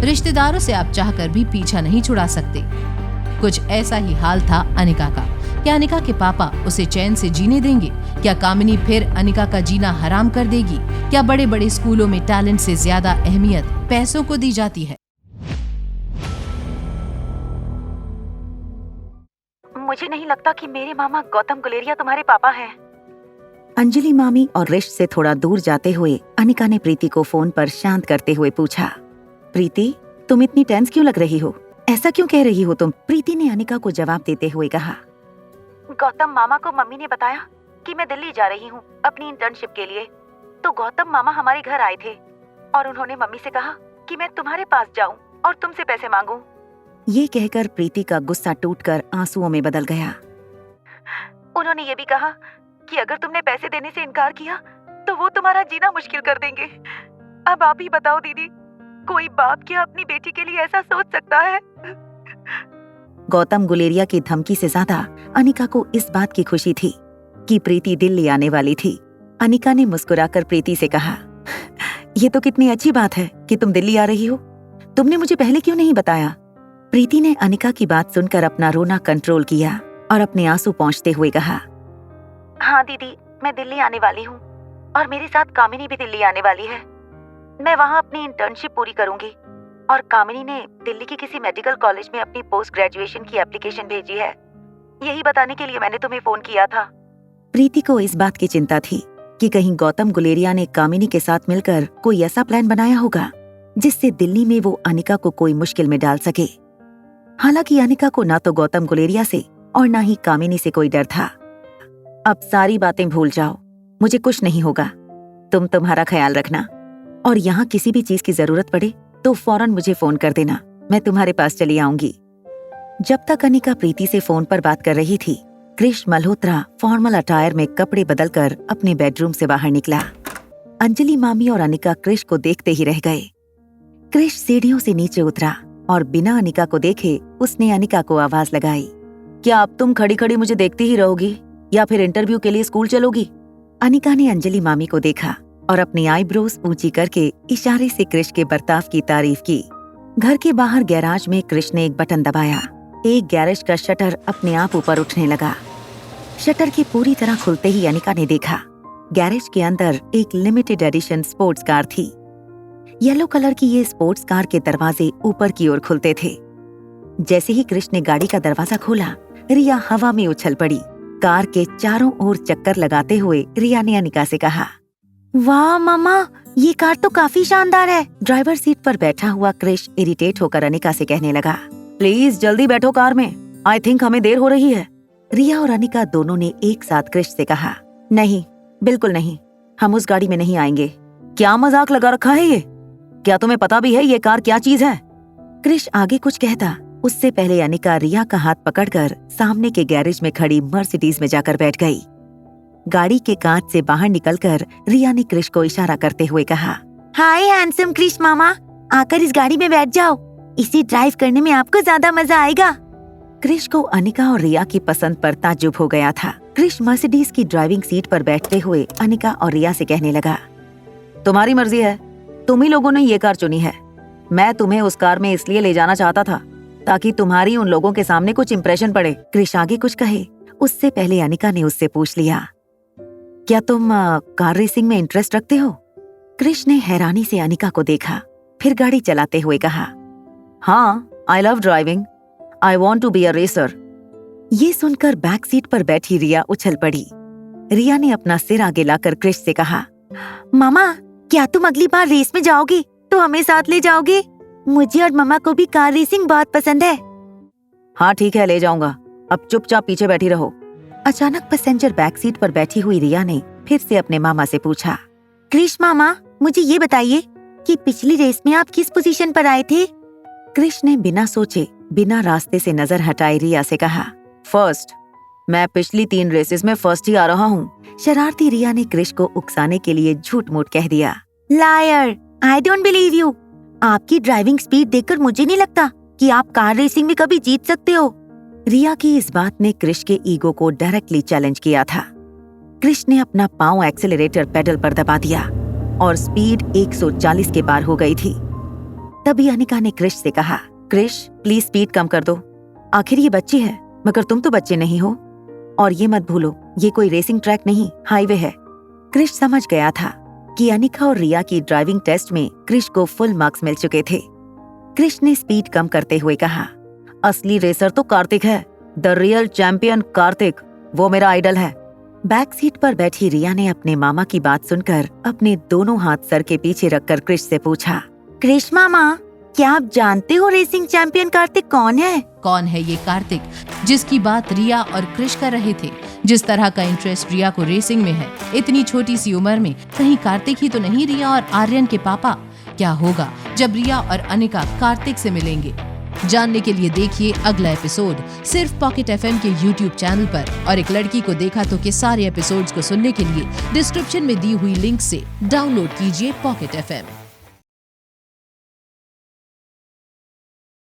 रिश्तेदारों से आप चाहकर भी पीछा नहीं छुड़ा सकते। कुछ ऐसा ही हाल था अनिका का। क्या अनिका के पापा उसे चैन से जीने देंगे? क्या कामिनी फिर अनिका का जीना हराम कर देगी? क्या बड़े बड़े स्कूलों में टैलेंट से ज्यादा अहमियत पैसों को दी जाती है? मुझे नहीं लगता कि मेरे मामा गौतम गुलेरिया तुम्हारे पापा हैं। अंजलि मामी और रिश्त से थोड़ा दूर जाते हुए अनिका ने प्रीति को फोन पर शांत करते हुए पूछा, प्रीति, तुम इतनी टेंस क्यों लग रही हो? ऐसा क्यों कह रही हो तुम? प्रीति ने अनिका को जवाब देते हुए कहा, गौतम मामा को मम्मी ने बताया कि मैं दिल्ली जा रही हूँ अपनी इंटर्नशिप के लिए। तो गौतम मामा हमारे घर आए थे और उन्होंने मम्मी से कहा कि मैं तुम्हारे पास जाऊँ और तुमसे पैसे मांगूं। ये कहकर प्रीति का गुस्सा टूटकर आंसुओं में बदल गया। उन्होंने ये भी कहा कि अगर तुमने पैसे देने से इनकार किया तो वो तुम्हारा जीना मुश्किल कर देंगे। अब आप ही बताओ दीदी, कोई बाप क्या अपनी बेटी के लिए ऐसा सोच सकता है? गौतम गुलेरिया की धमकी से ज्यादा अनिका को इस बात की खुशी थी कि प्रीति दिल्ली आने वाली थी। अनिका ने मुस्कुराकर प्रीति से कहा, ये तो कितनी अच्छी बात है कि तुम दिल्ली आ रही हो। तुमने मुझे पहले क्यों नहीं बताया? प्रीति ने अनिका की बात सुनकर अपना रोना कंट्रोल किया और अपने आंसू पोंछते हुए कहा, हाँ दीदी, मैं दिल्ली आने वाली हूँ और मेरे साथ कामिनी भी दिल्ली आने वाली है। मैं वहाँ अपनी इंटर्नशिप पूरी करूंगी और कामिनी ने दिल्ली की किसी मेडिकल कॉलेज में अपनी पोस्ट ग्रेजुएशन की एप्लीकेशन भेजी है। यही बताने के लिए मैंने तुम्हें फोन किया था। प्रीति को इस बात की चिंता थी कि कहीं गौतम गुलेरिया ने कामिनी के साथ मिलकर कोई ऐसा प्लान बनाया होगा जिससे दिल्ली में वो अनिका को कोई मुश्किल में डाल सके। हालांकि अनिका को ना तो गौतम गुलेरिया से और ना ही कामिनी से कोई डर था। अब सारी बातें भूल जाओ, मुझे कुछ नहीं होगा। तुम तुम्हारा ख्याल रखना और यहाँ किसी भी चीज की जरूरत पड़े तो फौरन मुझे फोन कर देना, मैं तुम्हारे पास चली आऊंगी। जब तक अनिका प्रीति से फोन पर बात कर रही थी, कृष मल्होत्रा फॉर्मल अटायर में कपड़े बदलकर अपने बेडरूम से बाहर निकला। अंजलि मामी और अनिका कृष को देखते ही रह गए। कृष सीढ़ियों से नीचे उतरा और बिना अनिका को देखे उसने अनिका को आवाज लगाई, क्या अब तुम खड़ी खड़ी मुझे देखती ही रहोगी या फिर इंटरव्यू के लिए स्कूल चलोगी? अनिका ने अंजलि मामी को देखा और अपनी आईब्रोज ऊंची करके इशारे से कृष के बर्ताव की तारीफ की। घर के बाहर गैराज में कृष ने एक बटन दबाया। एक गैरेज का शटर अपने आप ऊपर उठने लगा। शटर के पूरी तरह खुलते ही अनिका ने देखा गैरेज के अंदर एक लिमिटेड एडिशन स्पोर्ट्स कार थी। येलो कलर की ये स्पोर्ट्स कार के दरवाजे ऊपर की ओर खुलते थे। जैसे ही कृष ने गाड़ी का दरवाजा खोला, रिया हवा में उछल पड़ी। कार के चारों ओर चक्कर लगाते हुए रिया ने अनिका से कहा, वाह मामा, ये कार तो काफी शानदार है। ड्राइवर सीट पर बैठा हुआ कृष इरिटेट होकर अनिका से कहने लगा, प्लीज जल्दी बैठो कार में, आई थिंक हमें देर हो रही है। रिया और अनिका दोनों ने एक साथ कृष से कहा, नहीं, बिल्कुल नहीं, हम उस गाड़ी में नहीं आएंगे। क्या मजाक लगा रखा है ये? क्या तुम्हें पता भी है ये कार क्या चीज है? कृष आगे कुछ कहता, उससे पहले अनिका रिया का हाथ पकड़कर सामने के गैरेज में खड़ी मर्सिडीज में जाकर बैठ गई। गाड़ी के कांच से बाहर निकलकर रिया ने कृष को इशारा करते हुए कहा, हाय हैंडसम कृष मामा, आकर इस गाड़ी में बैठ जाओ, इसे ड्राइव करने में आपको ज्यादा मजा आएगा। कृष को अनिका और रिया की पसंद पर ताज्जुब हो गया था। कृष मर्सिडीज की ड्राइविंग सीट पर बैठते हुए अनिका और रिया से कहने लगा, तुम्हारी मर्जी है, तुम ही लोगों ने ये कार चुनी है। मैं तुम्हें उस कार में इसलिए ले जाना चाहता था ताकि तुम्हारी उन लोगों के सामने कुछ इम्प्रेशन पड़े। कृष आगे कुछ कहे उससे पहले अनिका ने उससे पूछ लिया, क्या तुम कार रेसिंग में इंटरेस्ट रखते हो? कृष ने हैरानी से अनिका को देखा, फिर गाड़ी चलाते हुए कहा, हाँ, I love driving, I want to be a racer. ये सुनकर बैक सीट पर बैठी रिया उछल पड़ी। रिया ने अपना सिर आगे लाकर कृष से कहा, मामा, क्या तुम अगली बार रेस में जाओगी तो हमें साथ ले जाओगे? मुझे और मम्मा को भी कार रेसिंग बहुत पसंद है। हाँ ठीक है, ले जाऊंगा, अब चुपचाप पीछे बैठी रहो। अचानक पैसेंजर बैक सीट पर बैठी हुई रिया ने फिर से अपने मामा से पूछा, कृष मामा, मुझे ये बताइए कि पिछली रेस में आप किस पोजीशन पर आए थे? कृष ने बिना सोचे बिना रास्ते से नजर हटाए रिया से कहा, फर्स्ट, मैं पिछली 3 रेसेस में फर्स्ट ही आ रहा हूँ। शरारती रिया ने कृष को उकसाने के लिए झूठ मूठ कह दिया। Liar, I don't believe you. आपकी ड्राइविंग स्पीड देखकर मुझे नहीं लगता कि आप कार रेसिंग में कभी जीत सकते हो। रिया की इस बात ने कृष के ईगो को डायरेक्टली चैलेंज किया था। कृष ने अपना पांव एक्सेलरेटर पेडल पर दबा दिया और स्पीड 140 के पार हो गई थी। तभी अनिका ने क्रिश से कहा, क्रिश प्लीज स्पीड कम कर दो, आखिर ये बच्ची है मगर तुम तो बच्चे नहीं हो, और ये मत भूलो ये कोई रेसिंग ट्रैक नहीं हाईवे है। क्रिश समझ गया था कि अनिका और रिया की ड्राइविंग टेस्ट में क्रिश को फुल मार्क्स मिल चुके थे। क्रिश ने स्पीड कम करते हुए कहा, असली रेसर तो कार्तिक है, द रियल चैंपियन कार्तिक, वो मेरा आइडल है। बैक सीट पर बैठी रिया ने अपने मामा की बात सुनकर अपने दोनों हाथ सर के पीछे रखकर क्रिश से पूछा, क्रिश मामा क्या आप जानते हो रेसिंग चैंपियन कार्तिक कौन है? कौन है ये कार्तिक जिसकी बात रिया और क्रिश कर रहे थे? जिस तरह का इंटरेस्ट रिया को रेसिंग में है इतनी छोटी सी उम्र में, कहीं कार्तिक ही तो नहीं रिया और आर्यन के पापा? क्या होगा जब रिया और अनिका कार्तिक से मिलेंगे? जानने के लिए देखिए अगला एपिसोड सिर्फ पॉकेट FM के YouTube चैनल पर। और एक लड़की को देखा तो के सारे एपिसोड्स को सुनने के लिए डिस्क्रिप्शन में दी हुई लिंक से डाउनलोड कीजिए पॉकेट FM।